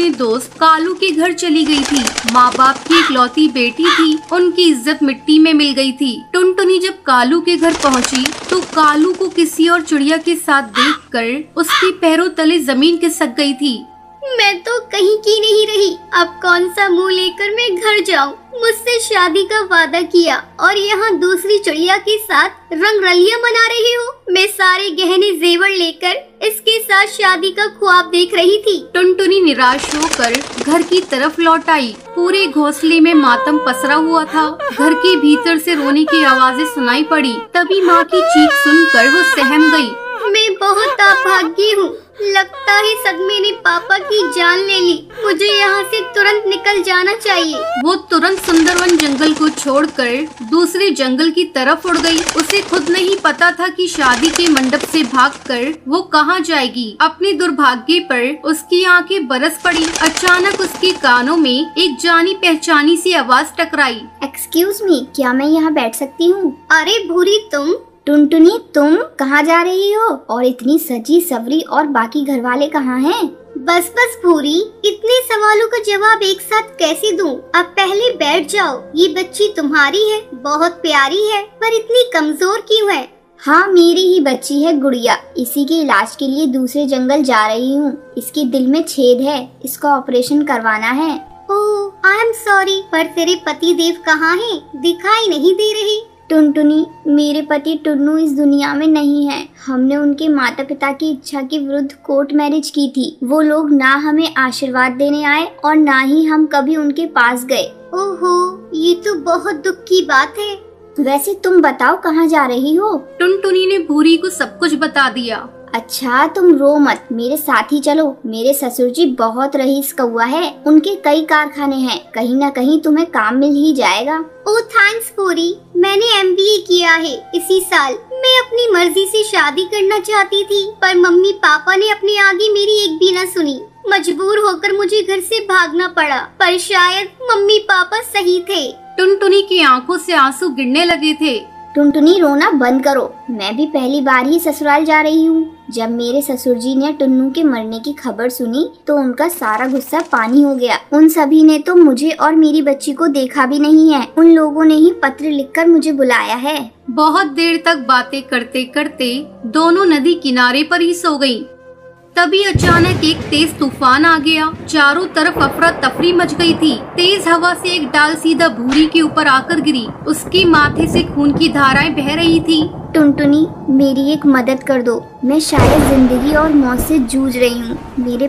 अपने दोस्त कालू के घर चली गई थी। माँ बाप की इकलौती बेटी थी, उनकी इज्जत मिट्टी में मिल गई थी। टुनटुनी जब कालू के घर पहुँची तो कालू को किसी और चिड़िया के साथ देखकर उसके पैरों तले जमीन खिसक गई थी। मैं तो कहीं की नहीं रही, अब कौन सा मुंह लेकर मैं घर जाऊं? मुझसे शादी का वादा किया और यहाँ दूसरी चिड़िया के साथ रंगरलियां मना रही हूँ। मैं सारे गहने जेवर लेकर इसके साथ शादी का ख्वाब देख रही थी। टुनटुनी निराश होकर घर की तरफ लौट आई। पूरे घोंसले में मातम पसरा हुआ था। घर के भीतर से रोने की आवाजें सुनाई पड़ी। तभी माँ की चीख सुनकर वो सहम गई। मैं बहुत अभागी हूँ, लगता है सदमे ने पापा की जान ले ली। मुझे यहाँ से तुरंत निकल जाना चाहिए। वो तुरंत सुंदरवन जंगल को छोड़कर दूसरे जंगल की तरफ उड़ गई। उसे खुद नहीं पता था कि शादी के मंडप से भागकर वो कहाँ जाएगी। अपने दुर्भाग्य पर उसकी आंखें बरस पड़ी। अचानक उसके कानों में एक जानी पहचानी सी आवाज टकराई। एक्सक्यूज मी, क्या मैं यहाँ बैठ सकती हूँ? अरे भूरी, तुम? टुनटुनी, तुम कहाँ जा रही हो? और इतनी सजी सवरी और बाकी घर वाले कहाँ हैं? बस भूरी, इतने सवालों का जवाब एक साथ कैसे दूं? अब पहले बैठ जाओ। ये बच्ची तुम्हारी है, बहुत प्यारी है, पर इतनी कमजोर क्यों है? हाँ, मेरी ही बच्ची है गुड़िया। इसी के इलाज के लिए दूसरे जंगल जा रही हूँ। इसके दिल में छेद है, इसका ऑपरेशन करवाना है। ओह, आई एम सॉरी, पर तेरे पति देव कहाँ हैं? दिखाई नहीं दे रहे। टुनटुनी, मेरे पति टुन्नू इस दुनिया में नहीं है। हमने उनके माता पिता की इच्छा के विरुद्ध कोर्ट मैरिज की थी। वो लोग ना हमें आशीर्वाद देने आए और ना ही हम कभी उनके पास गए। ओहो, ये तो बहुत दुख की बात है। वैसे तुम बताओ, कहाँ जा रही हो? टुनटुनी ने भूरी को सब कुछ बता दिया। अच्छा, तुम रो मत, मेरे साथ ही चलो। मेरे ससुर जी बहुत रईस कौआ है, उनके कई कारखाने हैं, कहीं न कहीं तुम्हें काम मिल ही जाएगा। ओह थैंक्स भूरी, मैंने MBA किया है इसी साल। मैं अपनी मर्जी से शादी करना चाहती थी, पर मम्मी पापा ने अपने आगे मेरी एक भी न सुनी। मजबूर होकर मुझे घर से भागना पड़ा, पर शायद मम्मी पापा सही थे। टुनटुनी की आंखों से आंसू गिरने लगे थे। टुनटुनी, रोना बंद करो। मैं भी पहली बार ही ससुराल जा रही हूँ। जब मेरे ससुर जी ने टुन्नू के मरने की खबर सुनी तो उनका सारा गुस्सा पानी हो गया। उन सभी ने तो मुझे और मेरी बच्ची को देखा भी नहीं है। उन लोगों ने ही पत्र लिखकर मुझे बुलाया है। बहुत देर तक बातें करते करते दोनों नदी किनारे पर ही सो गईं। तभी अचानक एक तेज तूफान आ गया। चारों तरफ अफरा तफरी मच गई थी। तेज हवा से एक डाल सीधा भूरी के ऊपर आकर गिरी। उसके माथे से खून की धाराएं बह रही थी। टुनटुनी, मेरी एक मदद कर दो। मैं शायद जिंदगी और मौत से जूझ रही हूँ। मेरे